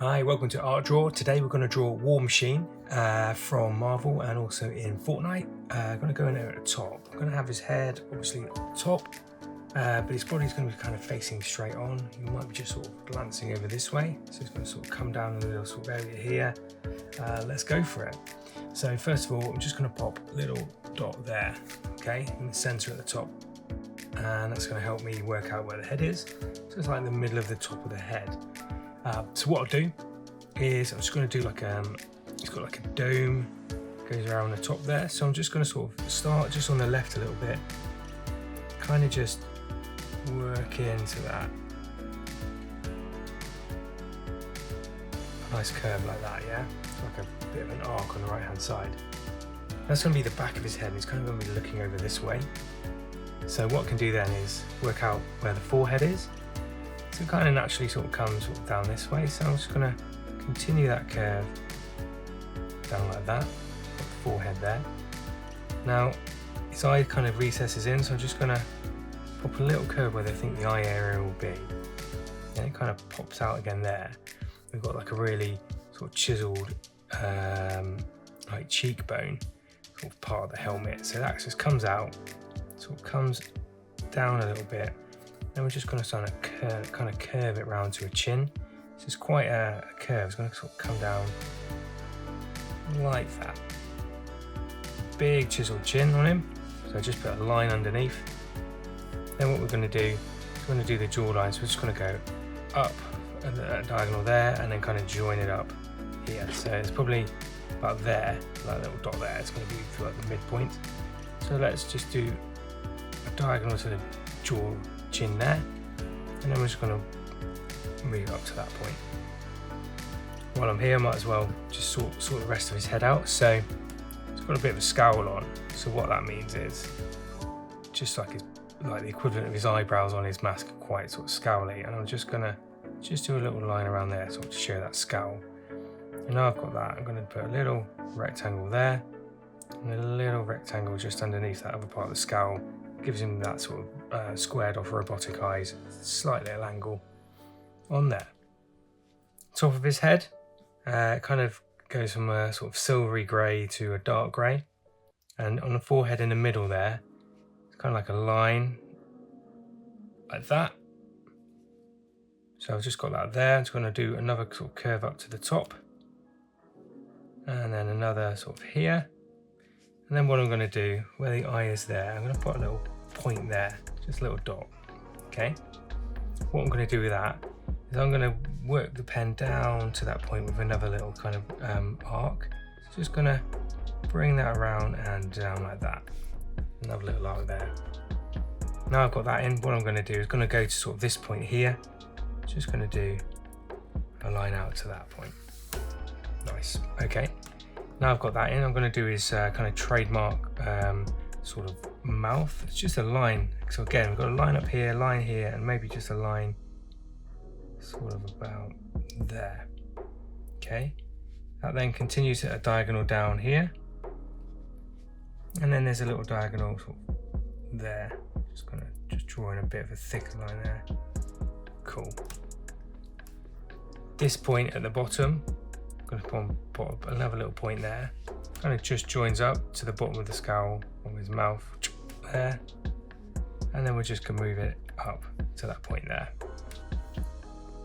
Hi, welcome to Art Draw. Today we're going to draw War Machine from Marvel and also in Fortnite. I'm going to go in there at the top. I'm going to have his head obviously at the top, but his body's going to be kind of facing straight on. You might be just sort of glancing over this way. So it's going to sort of come down a little sort of area here. Let's go for it. So first of all, I'm just going to pop a little dot there, okay, in the center at the top. And that's going to help me work out where the head is. So it's like in the middle of the top of the head. So what I'll do is I'm just going to do like it's got like a dome goes around the top there. So I'm just going to sort of start just on the left a little bit, kind of just work into that. A nice curve like that, yeah? Like a bit of an arc on the right hand side. That's going to be the back of his head. He's kind of going to be looking over this way. So what I can do then is work out where the forehead is. So it kind of naturally sort of comes sort of down this way. So I'm just going to continue that curve down like that. Got the forehead there. Now his eye kind of recesses in, so I'm just going to pop a little curve where I think the eye area will be. And it kind of pops out again there. We've got like a really sort of chiseled like cheekbone sort of part of the helmet. So that just comes out, sort of comes down a little bit. Then we're just going to kind of curve it round to a chin. So it's quite a curve. It's going to sort of come down like that. Big chiseled chin on him. So I just put a line underneath. Then what we're going to do is we're going to do the jawline. So we're just going to go up at the diagonal there and then kind of join it up here. So it's probably about there, that little dot there. It's going to be throughout the midpoint. So let's just do a diagonal to the jaw chin there, and then we're just going to move up to that point. While I'm here, I might as well just sort the rest of his head out. So it's got a bit of a scowl on. So what that means is just like the equivalent of his eyebrows on his mask are quite sort of scowly, and I'm just going to do a little line around there sort of to show that scowl. And now I've got that, I'm going to put a little rectangle there and a little rectangle just underneath that other part of the scowl. Gives him that sort of squared off robotic eyes, slightly at an angle on there. Top of his head kind of goes from a sort of silvery grey to a dark grey, and on the forehead in the middle there, it's kind of like a line like that. So I've just got that there. I'm just going to do another sort of curve up to the top, and then another sort of here. And then what I'm going to do, where the eye is there, I'm going to put a little point there, just a little dot, okay? What I'm going to do with that is I'm going to work the pen down to that point with another little kind of arc. So just going to bring that around and down like that. Another little arc there. Now I've got that in, what I'm going to do is going to go to sort of this point here. Just going to do a line out to that point. Nice, okay. Now I've got that in, I'm going to do his kind of trademark sort of mouth. It's just a line. So again, we've got a line up here, line here, and maybe just a line sort of about there. Okay. That then continues at a diagonal down here. And then there's a little diagonal sort of there. Just going to draw in a bit of a thicker line there. Cool. This point at the bottom, going to put up another little point there, kind of just joins up to the bottom of the scowl of his mouth there, and then we're just going to move it up to that point there.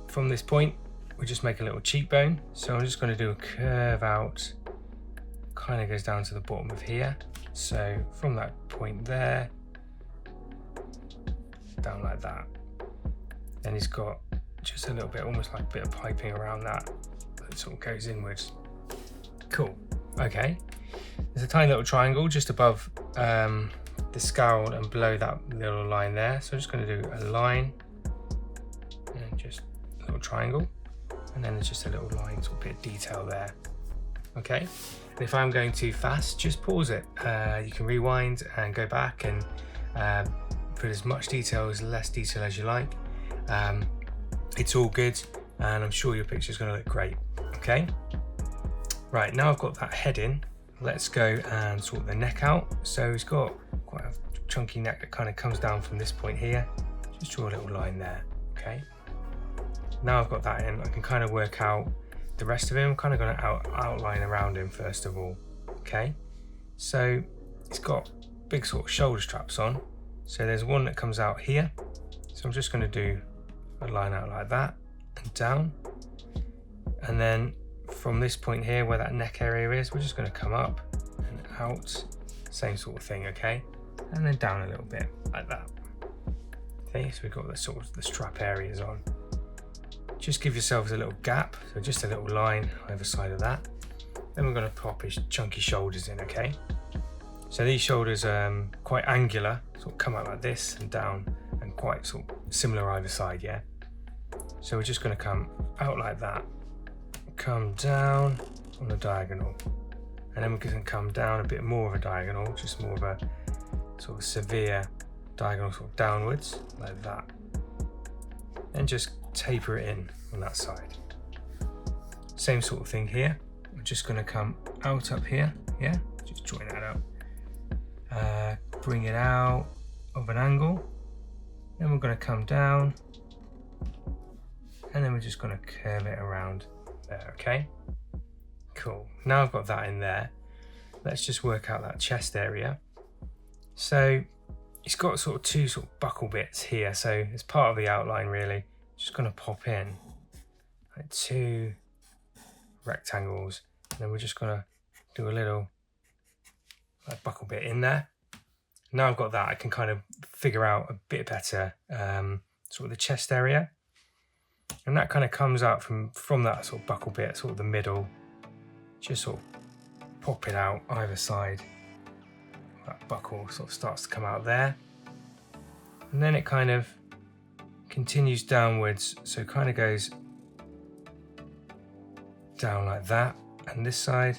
From this point we just make a little cheekbone, so I'm just going to do a curve out, kind of goes down to the bottom of here. So from that point there down like that, then he's got just a little bit, almost like a bit of piping around that sort of goes inwards. Cool. Okay. There's a tiny little triangle just above the scowl and below that little line there. So I'm just going to do a line and just a little triangle, and then there's just a little line, sort of bit of detail there. Okay. And if I'm going too fast, just pause it. You can rewind and go back and put as much detail as less detail as you like. It's all good, and I'm sure your picture is going to look great. Okay, right, now I've got that head in, let's go and sort the neck out. So he's got quite a chunky neck that kind of comes down from this point here. Just draw a little line there, okay? Now I've got that in, I can kind of work out the rest of him, I'm kind of going to outline around him first of all. Okay, so he's got big sort of shoulder straps on. So there's one that comes out here. So I'm just going to do a line out like that and down. And then from this point here where that neck area is, we're just going to come up and out. Same sort of thing, okay? And then down a little bit like that. Okay, so we've got the sort of the strap areas on. Just give yourselves a little gap, so just a little line either side of that. Then we're going to pop his chunky shoulders in, okay? So these shoulders are quite angular, sort of come out like this and down, and quite sort of similar either side, yeah? So we're just going to come out like that, come down on a diagonal, and then we can come down a bit more of a diagonal, just more of a sort of severe diagonal, sort of downwards, like that. And just taper it in on that side. Same sort of thing here. We're just going to come out up here, yeah? Just join that up. Bring it out of an angle. Then we're going to come down. And then we're just going to curve it around there, okay? Cool. Now I've got that in there. Let's just work out that chest area. So it's got sort of two sort of buckle bits here. So it's part of the outline really. Just going to pop in like two rectangles. And then we're just going to do a little like buckle bit in there. Now I've got that, I can kind of figure out a bit better sort of the chest area. And that kind of comes out from that sort of buckle bit, sort of the middle. Just sort of pop it out either side. That buckle sort of starts to come out there. And then it kind of continues downwards, so it kind of goes down like that. And this side,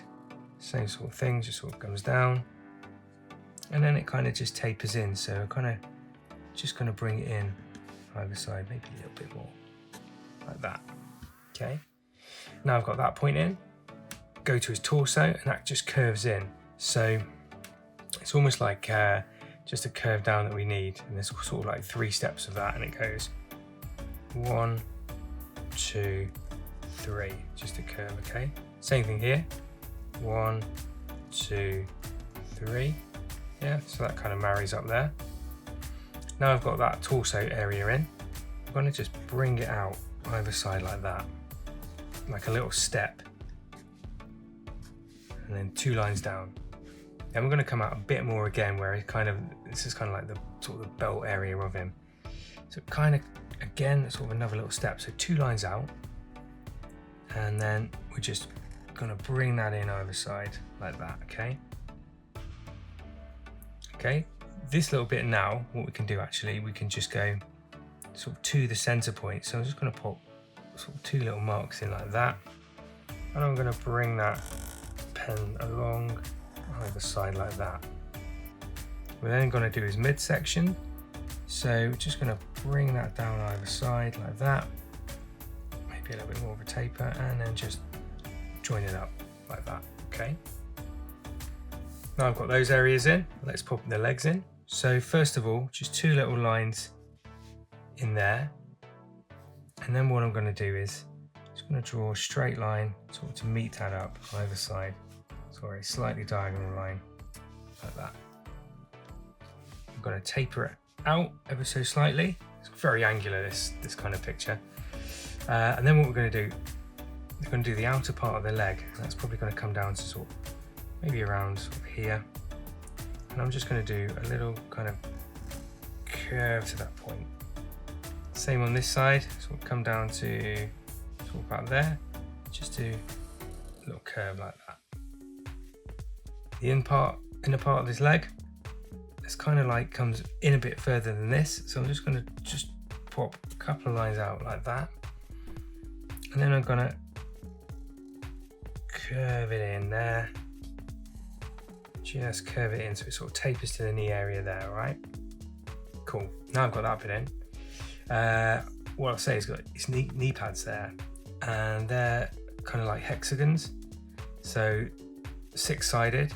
same sort of thing, just sort of comes down. And then it kind of just tapers in, so I'm kind of just going to bring it in either side, maybe a little bit more, like that. Okay, now I've got that point in, go to his torso, and that just curves in. So it's almost like just a curve down that we need, and there's sort of like 3 steps of that, and it goes 1, 2, 3, just a curve, okay? Same thing here, 1, 2, 3. Yeah, so that kind of marries up there. Now I've got that torso area in, I'm going to just bring it out either side like that, like a little step, and then 2 lines down. Then we're going to come out a bit more again, where it kind of, this is kind of like the sort of the belt area of him. So kind of, again, sort of another little step. So 2 lines out, and then we're just going to bring that in either side like that, okay? Okay, this little bit now, what we can do actually, we can just go sort of to the center point. So I'm just going to pop sort of 2 little marks in like that, and I'm going to bring that pen along either side like that. We're then going to do his midsection, so just going to bring that down either side like that, maybe a little bit more of a taper, and then just join it up like that, okay? Now I've got those areas in, let's pop the legs in. So first of all, just 2 little lines in there, and then what I'm going to do is just going to draw a straight line sort of to meet that up either side. Sorry, slightly diagonal line like that. I'm going to taper it out ever so slightly. It's very angular, this kind of picture. And then what we're going to do, we're going to do the outer part of the leg. That's probably going to come down to sort of maybe around sort of here. And I'm just going to do a little kind of curve to that point. Same on this side, sort of come down to sort of about there. Just do a little curve like that. The inner part of this leg, it's kind of like comes in a bit further than this. So I'm just going to just pop a couple of lines out like that. And then I'm going to curve it in there. Just curve it in so it sort of tapers to the knee area there, all right? Cool, now I've got that bit in. What I'll say is got its knee pads there, and they're kind of like hexagons, so 6-sided,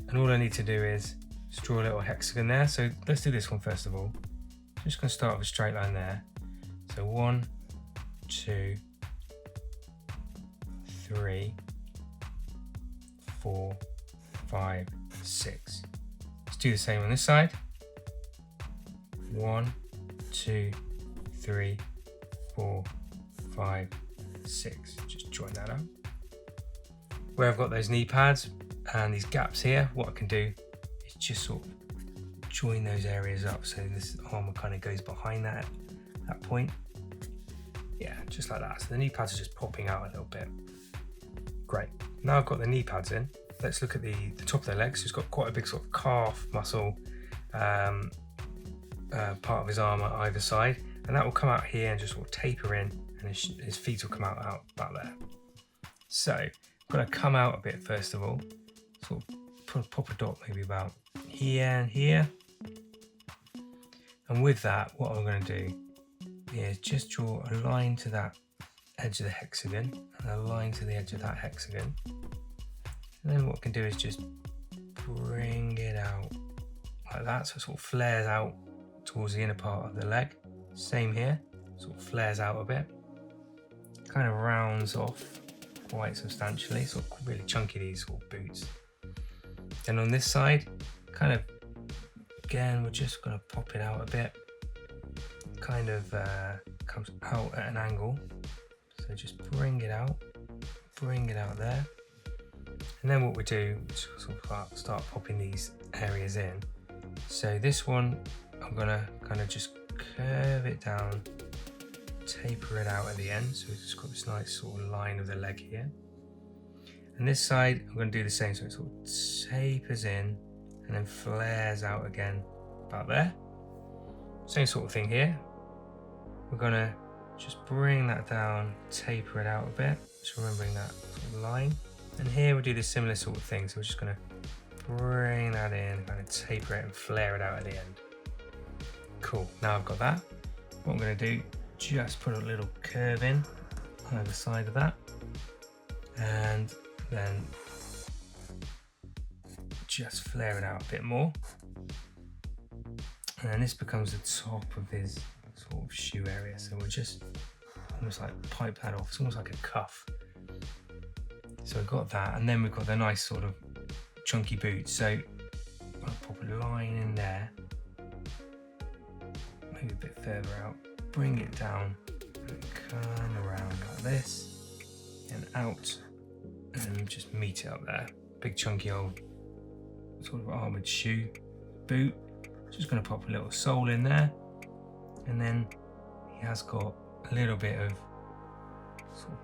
and all I need to do is just draw a little hexagon there. So let's do this one first of all. Just gonna start with a straight line there. So 1, 2, 3, 4, 5, 6. Let's do the same on this side. 1, 2, 3, 4, 5, 6. Just join that up. Where I've got those knee pads and these gaps here, what I can do is just sort of join those areas up so this armour kind of goes behind that point. Yeah, just like that. So the knee pads are just popping out a little bit. Great. Now I've got the knee pads in. Let's look at the top of their legs. He's got quite a big sort of calf muscle part of his arm on either side, and that will come out here and just sort of taper in, and his feet will come out about there. So I'm going to come out a bit first of all, sort of pop a dot maybe about here and here, and with that what I'm going to do is just draw a line to that edge of the hexagon and a line to the edge of that hexagon, and then what I can do is just bring it out like that, so it sort of flares out towards the inner part of the leg. Same here, sort of flares out a bit, kind of rounds off quite substantially, sort of really chunky, these sort of boots. Then on this side, kind of again, we're just going to pop it out a bit, kind of comes out at an angle, so just bring it out there, and then what we do is sort of start popping these areas in. So this one I'm gonna kind of just curve it down, taper it out at the end, so it's got this nice sort of line of the leg here. And this side I'm going to do the same, so it sort of tapers in and then flares out again about there. Same sort of thing here. We're going to just bring that down, taper it out a bit, just remembering that sort of line. And here we'll do the similar sort of thing, so we're just going to bring that in, kind of taper it and flare it out at the end. Cool, now I've got that. What I'm going to do, just put a little curve in on either side of that, and then just flare it out a bit more. And then this becomes the top of his sort of shoe area, so we'll just almost like pipe that off. It's almost like a cuff. So we've got that, and then we've got the nice sort of chunky boots. So I'll pop a line in there, maybe a bit further out, bring it down, and come around like this, and out, and then just meet it up there. Big chunky old sort of armoured shoe boot. Just going to pop a little sole in there, and then he has got a little bit of sort of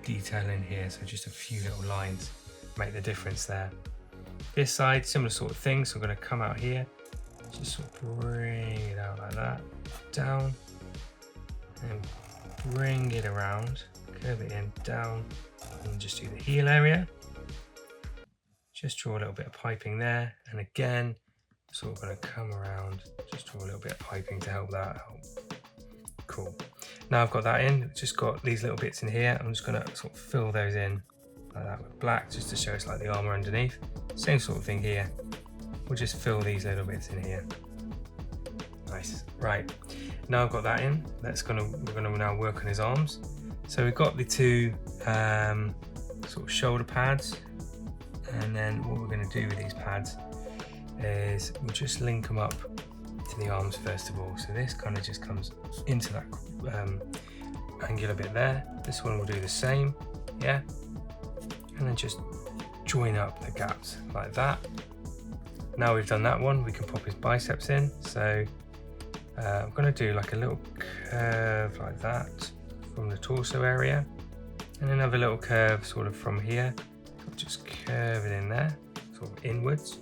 detail in here, so just a few little lines make the difference there. This side, similar sort of thing, so we're going to come out here, just sort of bring it out like that, down, and bring it around, curve it in, down, and just do the heel area. Just draw a little bit of piping there, and again, sort of going to come around, just draw a little bit of piping to help that out. Cool. Now I've got that in, just got these little bits in here. I'm just going to sort of fill those in like that with black, just to show it's like the armour underneath. Same sort of thing here. We'll just fill these little bits in here. Nice. Right. Now I've got that in. We're going to now work on his arms. So we've got the two sort of shoulder pads, and then what we're going to do with these pads is we'll just link them up to the arms first of all. So this kind of just comes into that angular bit there. This one will do the same, yeah, and then just join up the gaps like that. Now we've done that one, we can pop his biceps in. So I'm going to do like a little curve like that from the torso area, and another little curve sort of from here. Just curve it in there, sort of inwards.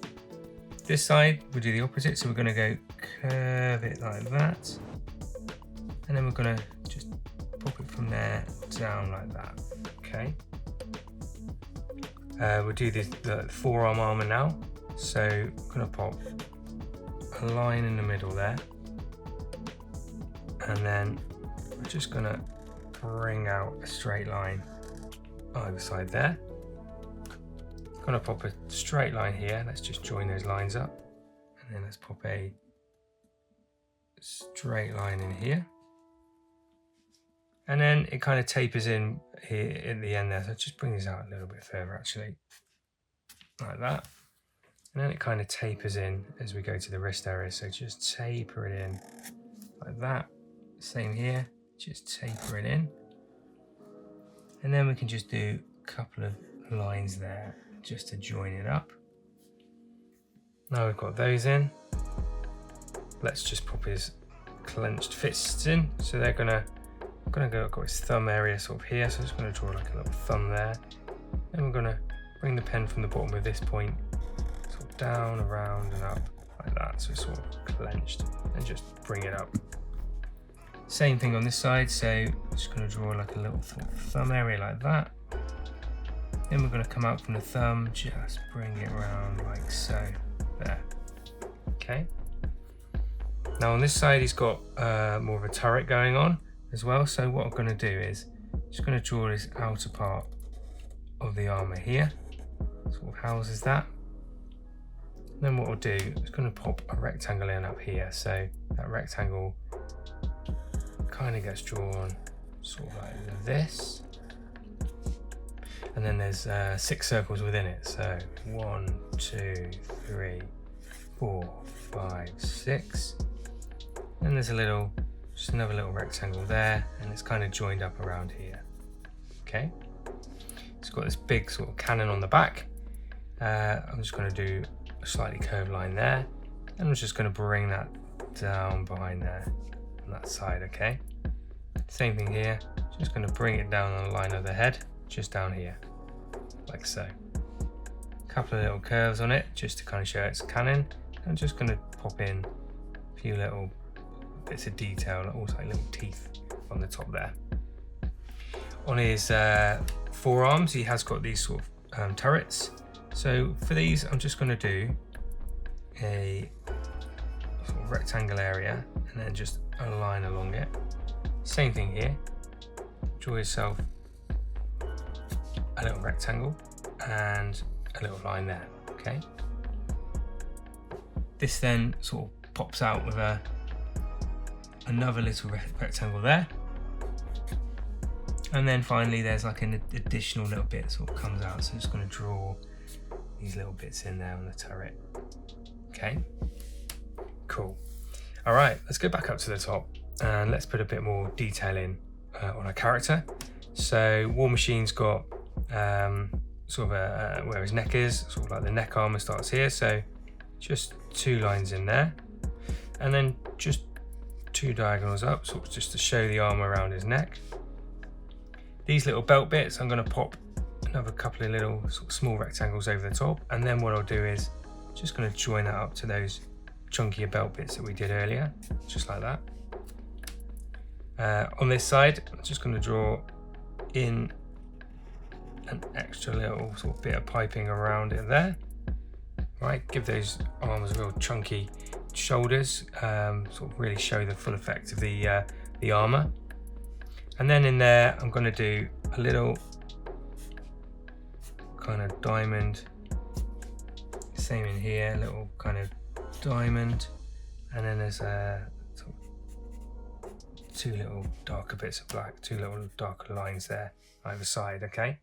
This side we do the opposite, so we're going to go curve it like that, and then we're going to just pop it from there down like that. Okay. We'll do the forearm armour now. So I'm going to pop a line in the middle there, and then we're just going to bring out a straight line either side there. Going to pop a straight line here. Let's just join those lines up, and then let's pop a straight line in here, And then it kind of tapers in here at the end there. So just bring this out a little bit further actually, like that. And then it kind of tapers in as we go to the wrist area. So just taper it in like that. Same here, just taper it in. And then we can just do a couple of lines there just to join it up. Now we've got those in. Let's just pop his clenched fists in. So they're gonna go, got his thumb area sort of here. So I'm just gonna draw like a little thumb there. Then we're gonna bring the pen from the bottom of this point, sort of down, around and up like that. So it's sort of clenched, and just bring it up. Same thing on this side. So I'm just gonna draw like a little thumb area like that. Then we're gonna come out from the thumb, just bring it around like so, there. Okay. Now on this side, he's got more of a turret going on as well. So what I'm going to do is just going to draw this outer part of the armor here, sort of houses that. And then what I'll do is going to pop a rectangle in up here. So that rectangle kind of gets drawn sort of like this. And then there's 6 circles within it. So 1, 2, 3, 4, 5, 6. And there's just another little rectangle there, and it's kind of joined up around here. Okay, it's got this big sort of cannon on the back. I'm just going to do a slightly curved line there, and I'm just going to bring that down behind there on that side. Okay, same thing here, just going to bring it down on the line of the head, just down here, like so. A couple of little curves on it, just to kind of show it's cannon. I'm just going to pop in a few little bits of detail, also like little teeth on the top there. On his forearms, he has got these sort of turrets. So for these, I'm just going to do a sort of rectangle area and then just a line along it. Same thing here. Draw yourself a little rectangle and a little line there. Okay. This then sort of pops out with another little rectangle there, and then finally there's like an additional little bit that sort of comes out. So I'm just going to draw these little bits in there on the turret. Okay, cool. All right, let's go back up to the top and let's put a bit more detail in on our character. So War Machine's got sort of where his neck is, sort of like the neck armor starts here. So just 2 lines in there, and then just 2 diagonals up, sort of just to show the armor around his neck. These little belt bits, I'm going to pop another couple of little sort of small rectangles over the top, and then what I'll do is just going to join that up to those chunkier belt bits that we did earlier, just like that. On this side, I'm just going to draw in an extra little sort of bit of piping around it there. Right, give those arms real chunky shoulders, sort of really show the full effect of the armor. And then in there, I'm going to do a little kind of diamond. Same in here, a little kind of diamond, and then there's sort of 2 little darker bits of black, 2 little darker lines there either side. Okay.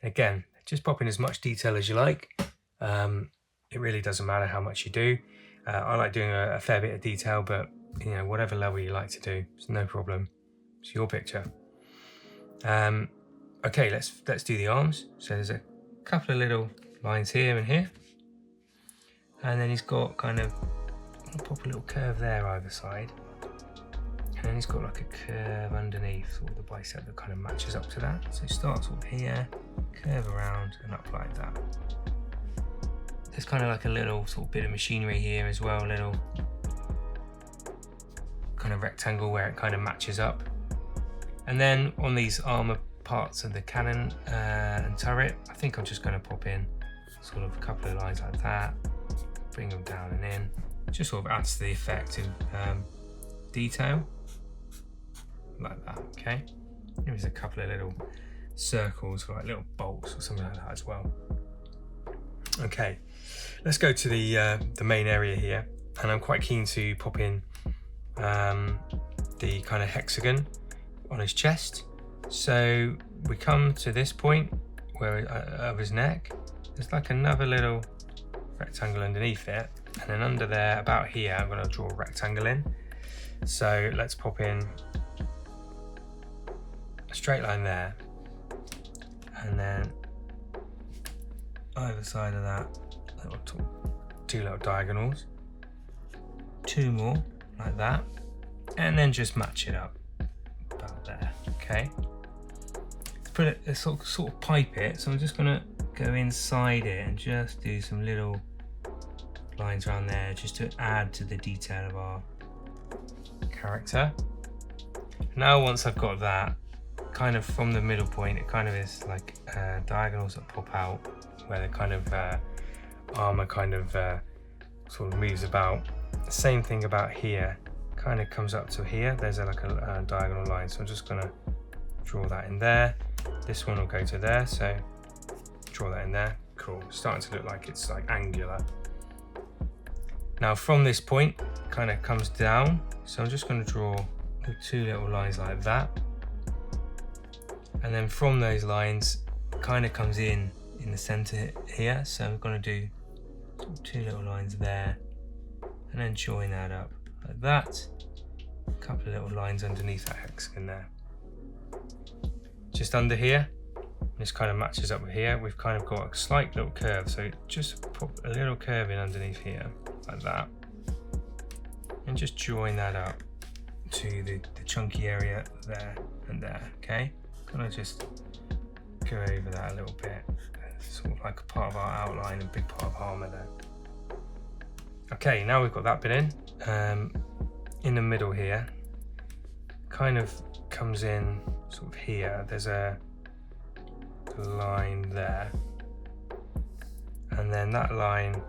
Again, just pop in as much detail as you like. It really doesn't matter how much you do. I like doing a fair bit of detail, but you know, whatever level you like to do, it's no problem. It's your picture. Okay, let's do the arms. So there's a couple of little lines here and here, and then he's got kind of, I'll pop a little curve there either side, and then he's got like a curve underneath sort of the bicep that kind of matches up to that. So it starts sort of here, curve around and up like that. There's kind of like a little sort of bit of machinery here as well, little kind of rectangle where it kind of matches up. And then on these armor parts of the cannon and turret, I think I'm just going to pop in sort of a couple of lines like that, bring them down and in. Just sort of adds to the effect of detail, like that. Okay, there's a couple of little circles, like little bolts or something like that as well. Okay, let's go to the main area here, and I'm quite keen to pop in the kind of hexagon on his chest. So we come to this point where of his neck, there's like another little rectangle underneath it, and then under there, about here, I'm going to draw a rectangle in. So let's pop in a straight line there, and then either side of that, two little diagonals, two more like that, and then just match it up about there. Okay, to put it, sort of pipe it, so I'm just going to go inside it and just do some little lines around there just to add to the detail of our character. Now once I've got that, kind of from the middle point, it kind of is like diagonals that pop out where the kind of armor kind of sort of moves about. Same thing about here, kind of comes up to here, there's like a diagonal line, so I'm just going to draw that in there. This one will go to there, so draw that in there. Cool, starting to look like it's like angular. Now from this point, kind of comes down, so I'm just going to draw the two little lines like that, and then from those lines kind of comes in the center here, so I'm going to do two little lines there and then join that up like that. A couple of little lines underneath that hexagon there. Just under here, this kind of matches up with here, we've kind of got a slight little curve, so just put a little curve in underneath here like that, and just join that up to the chunky area there and there. Okay, kind of just go over that a little bit, sort of like a part of our outline, a big part of armor there. Okay, now we've got that bit in the middle here, kind of comes in sort of here, there's a line there, and then that line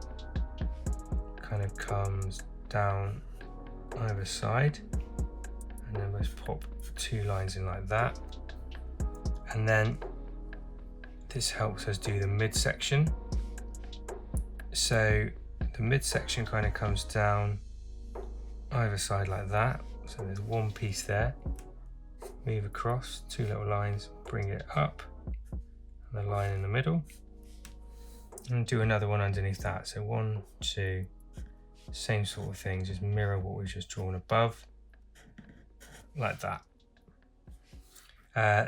kind of comes down either side, and then let's pop two lines in like that, and then this helps us do the midsection. So the midsection kind of comes down either side like that, so there's one piece there, move across, two little lines, bring it up, and a line in the middle, and do another one underneath that. So 1, 2, same sort of thing, just mirror what we've just drawn above, like that.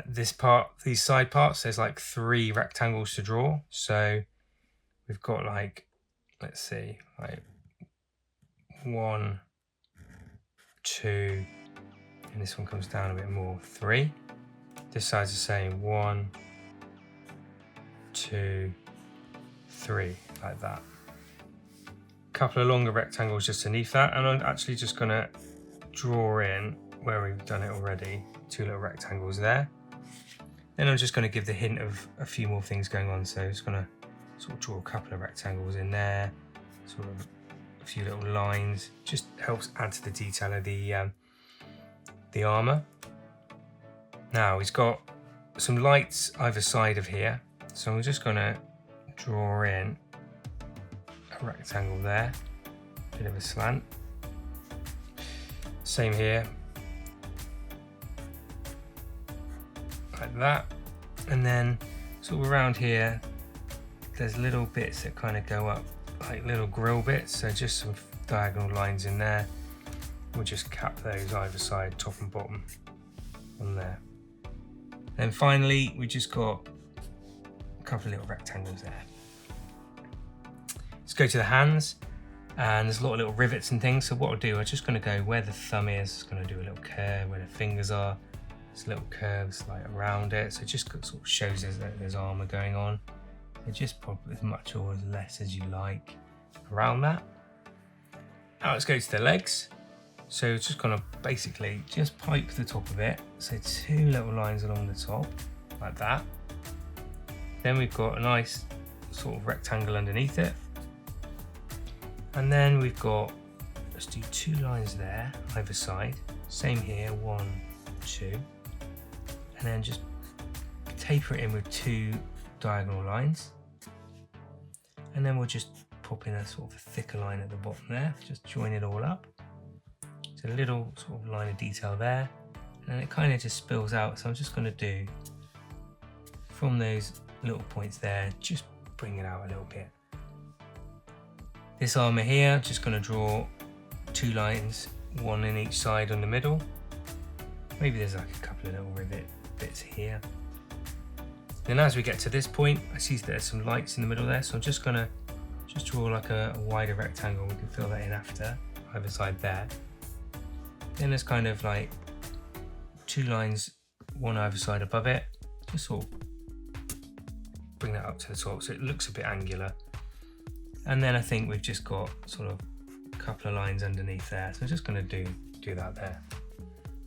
These side parts, there's like 3 rectangles to draw. So we've got like, let's see, like 1, 2, and this one comes down a bit more, 3. This side's the same, 1, 2, 3, like that. Couple of longer rectangles just underneath that, and I'm actually just going to draw in where we've done it already, 2 little rectangles there. Then I'm just going to give the hint of a few more things going on, so I'm just going to sort of draw a couple of rectangles in there, sort of a few little lines, just helps add to the detail of the armor. Now he's got some lights either side of here, so I'm just going to draw in a rectangle there, bit of a slant. Same here, like that, and then sort of around here there's little bits that kind of go up like little grill bits, so just some diagonal lines in there. We'll just cap those either side, top and bottom, on there. Then finally we just got a couple of little rectangles there. Let's go to the hands, and there's a lot of little rivets and things, so what I'll do, I'm just going to go where the thumb is, going to do a little curve, where the fingers are, there's little curves like around it, so it just sort of shows us that there's armor going on. So just pop as much or as less as you like around that. Now let's go to the legs. So it's just going to basically just pipe the top of it, so 2 little lines along the top like that. Then we've got a nice sort of rectangle underneath it, and then we've got, let's do 2 lines there either side, same here, 1, 2, and then just taper it in with 2 diagonal lines, and then we'll just pop in a sort of a thicker line at the bottom there, just join it all up. So a little sort of line of detail there, and it kind of just spills out. So I'm just going to do from those little points there, just bring it out a little bit. This armor here, just going to draw 2 lines, one in each side on the middle. Maybe there's like a couple of little rivet bits here. Then as we get to this point, I see there's some lights in the middle there, so I'm just going to draw like a wider rectangle. We can fill that in after, either side there. Then there's kind of like 2 lines, one either side above it. Just sort of bring that up to the top so it looks a bit angular. And then I think we've just got sort of a couple of lines underneath there. So I'm just going to do that there.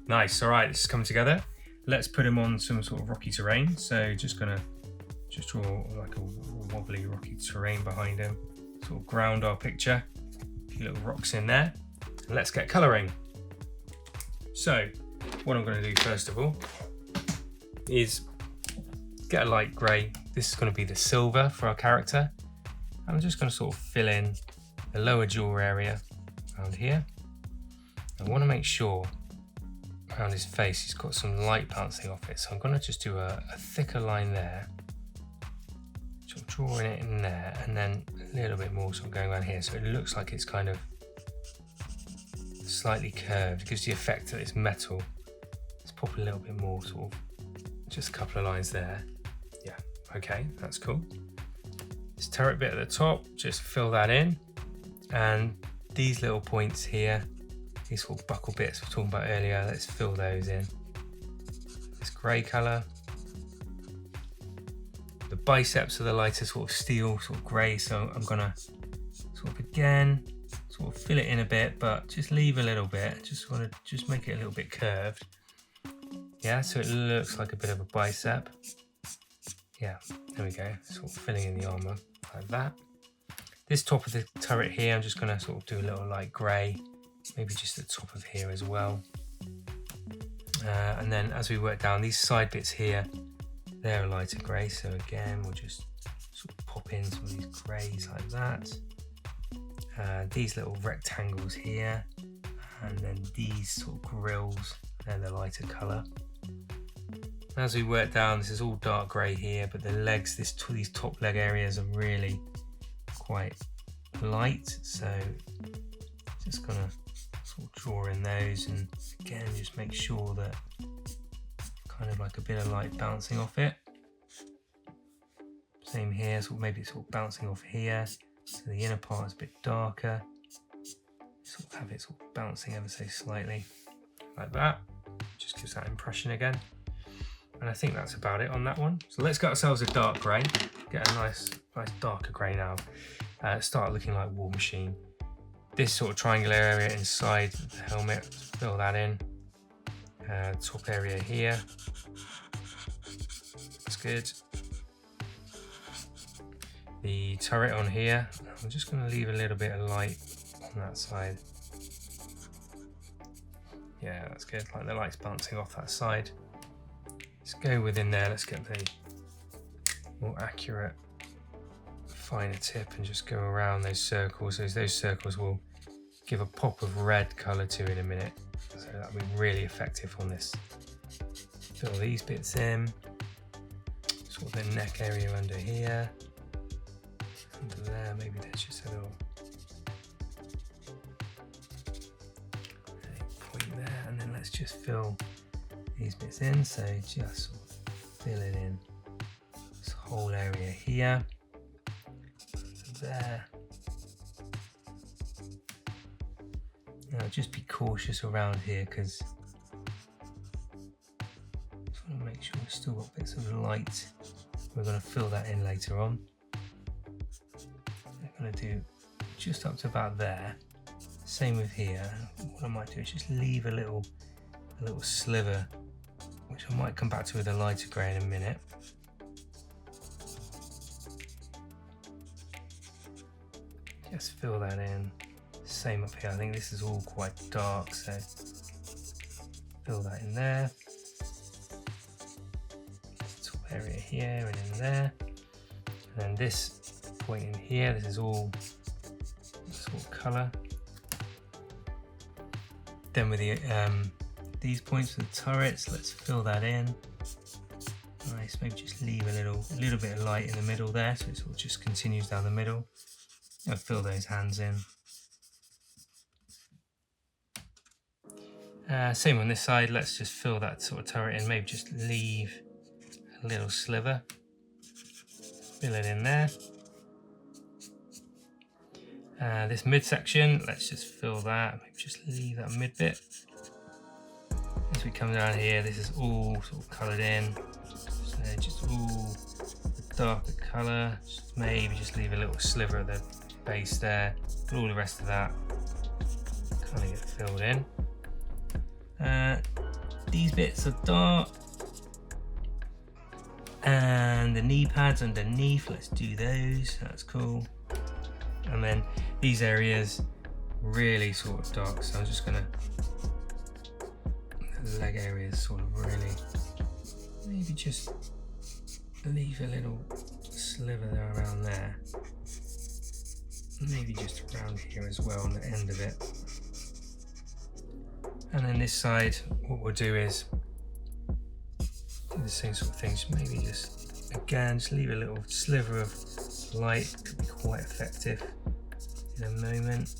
Nice. All right, this is coming together. Let's put him on some sort of rocky terrain. So just going to draw like a wobbly rocky terrain behind him. Sort of ground our picture. A few little rocks in there. And let's get colouring. So what I'm going to do first of all is get a light grey. This is going to be the silver for our character. I'm just going to sort of fill in the lower jaw area around here. I want to make sure around his face he's got some light bouncing off it. So I'm going to just do a thicker line there. So I'm drawing it in there and then a little bit more sort of going around here. So it looks like it's kind of slightly curved. It gives the effect that it's metal. Let's pop a little bit more, sort of just a couple of lines there. Yeah, okay, that's cool. This turret bit at the top, just fill that in. And these little points here, these sort of buckle bits we were talking about earlier, let's fill those in. This grey colour. The biceps are the lighter sort of steel, sort of grey, so I'm gonna sort of again, sort of fill it in a bit, but just leave a little bit. Just want to just make it a little bit curved. Yeah, so it looks like a bit of a bicep. Yeah, there we go. Sort of filling in the armour like that. This top of the turret here, I'm just going to sort of do a little light grey, maybe just the top of here as well. And then as we work down, these side bits here, they're a lighter grey. So again, we'll just sort of pop in some of these greys like that. These little rectangles here, and then these sort of grills, they're the lighter colour. As we work down, this is all dark grey here, but the legs, these top leg areas are really quite light. So just gonna sort of draw in those, and again, just make sure that kind of like a bit of light bouncing off it. Same here, so maybe it's sort of bouncing off here. So the inner part is a bit darker. Sort of have it sort of bouncing ever so slightly, like that. Just gives that impression again. And I think that's about it on that one. So let's get ourselves a dark grey. Get a nice darker grey now. Start looking like War Machine. This sort of triangular area inside the helmet, fill that in. Top area here. That's good. The turret on here, I'm just going to leave a little bit of light on that side. Yeah, that's good, like the light's bouncing off that side. Let's go within there, let's get the more accurate, finer tip and just go around those circles. Those circles will give a pop of red colour to it in a minute. So that'll be really effective on this. Fill these bits in, sort of the neck area under here. Under there, maybe there's just a little point there, and then let's just fill these bits in. So just sort of fill it in this whole area here, there. Now just be cautious around here, because just want to make sure we've still got bits of light. We're going to fill that in later on. I'm going to do just up to about there. Same with here. What I might do is just leave a little sliver, which I might come back to with a lighter grey in a minute. Just fill that in. Same up here. I think this is all quite dark, so fill that in there. Top area here and in there. And then this point in here, this is all sort of colour. Then with the these points for the turrets. Let's fill that in. Nice, maybe just leave a little bit of light in the middle there, so it sort of just continues down the middle. I'll fill those hands in. Same on this side, let's just fill that sort of turret in, maybe just leave a little sliver. Fill it in there. This mid-section, let's just fill that, maybe just leave that mid bit. As we come down here, this is all sort of coloured in. So just all the darker colour, maybe just leave a little sliver at the base there, but all the rest of that kind of get filled in. These bits are dark, and the knee pads underneath, let's do those, that's cool. And then these areas really sort of dark, so I'm just gonna, the leg areas sort of really, maybe just leave a little sliver there around there, maybe just around here as well on the end of it. And then this side, what we'll do is do the same sort of thing, just maybe just again just leave a little sliver of light, could be quite effective in a moment.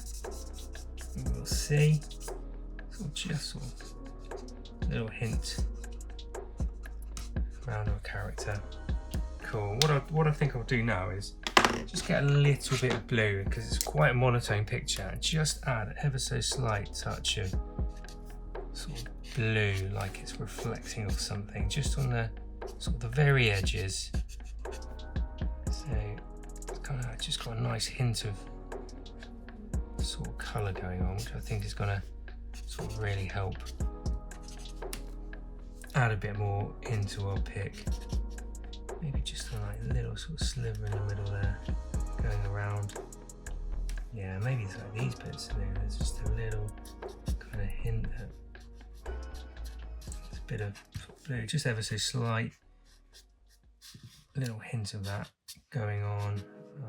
We'll see. So just sort of a little hint around our character. Cool. What I think I'll do now is just get a little bit of blue, because it's quite a monotone picture, and just add ever so slight touch of sort of blue, like it's reflecting off something, just on the sort of the very edges. So it's kind of just got a nice hint of sort of colour going on, which I think is going to sort of really help add a bit more into our pick. Maybe just a like little sort of sliver in the middle there, going around. Yeah, maybe it's like these bits in there. There's just a little kind of hint that there's a bit of blue, just ever so slight little hint of that going on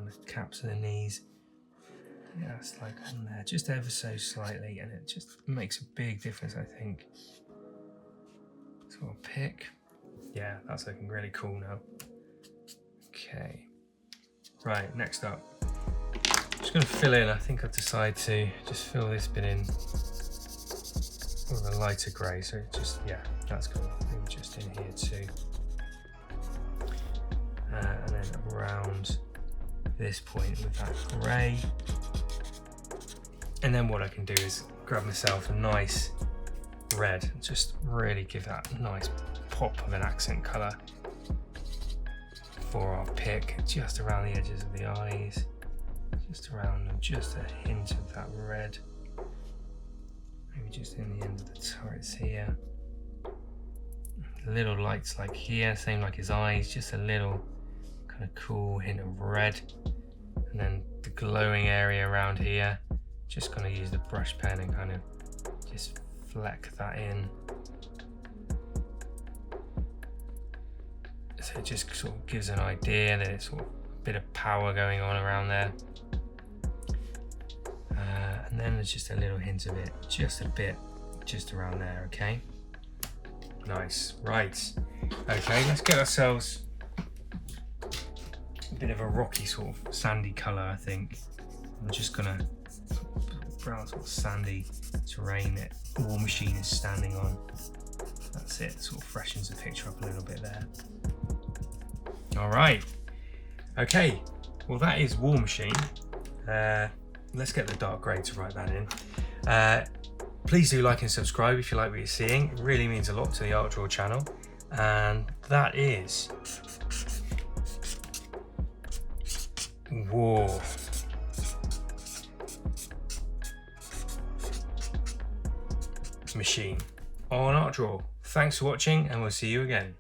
the caps of the knees. Yeah, it's like on there, just ever so slightly, and it just makes a big difference, I think. So I'll pick. Yeah, that's looking really cool now. Okay, right, next up, just going to fill in. I think I've decided to just fill this bit in with a lighter grey, so just, yeah, that's cool. Maybe just in here too. And then around this point with that grey. And then what I can do is grab myself a nice red and just really give that nice pop of an accent colour for our pick, just around the edges of the eyes, just around them, just a hint of that red, maybe just in the end of the turrets here. Little lights like here, same like his eyes, just a little kind of cool hint of red. And then the glowing area around here, just going to use the brush pen and kind of just fleck that in. So it just sort of gives an idea that it's sort of a bit of power going on around there. And then there's just a little hint of it, just a bit, just around there, okay? Nice, right. Okay, let's get ourselves a bit of a rocky sort of sandy colour, I think. I'm just gonna brown sort of sandy terrain that War Machine is standing on. That's it, sort of freshens the picture up a little bit there. All right, okay, well that is War Machine. Let's get the dark grey to write that in. Please do like and subscribe if you like what you're seeing. It really means a lot to the Art Draw channel. And that is War Machine on Art Draw. Thanks for watching, and we'll see you again.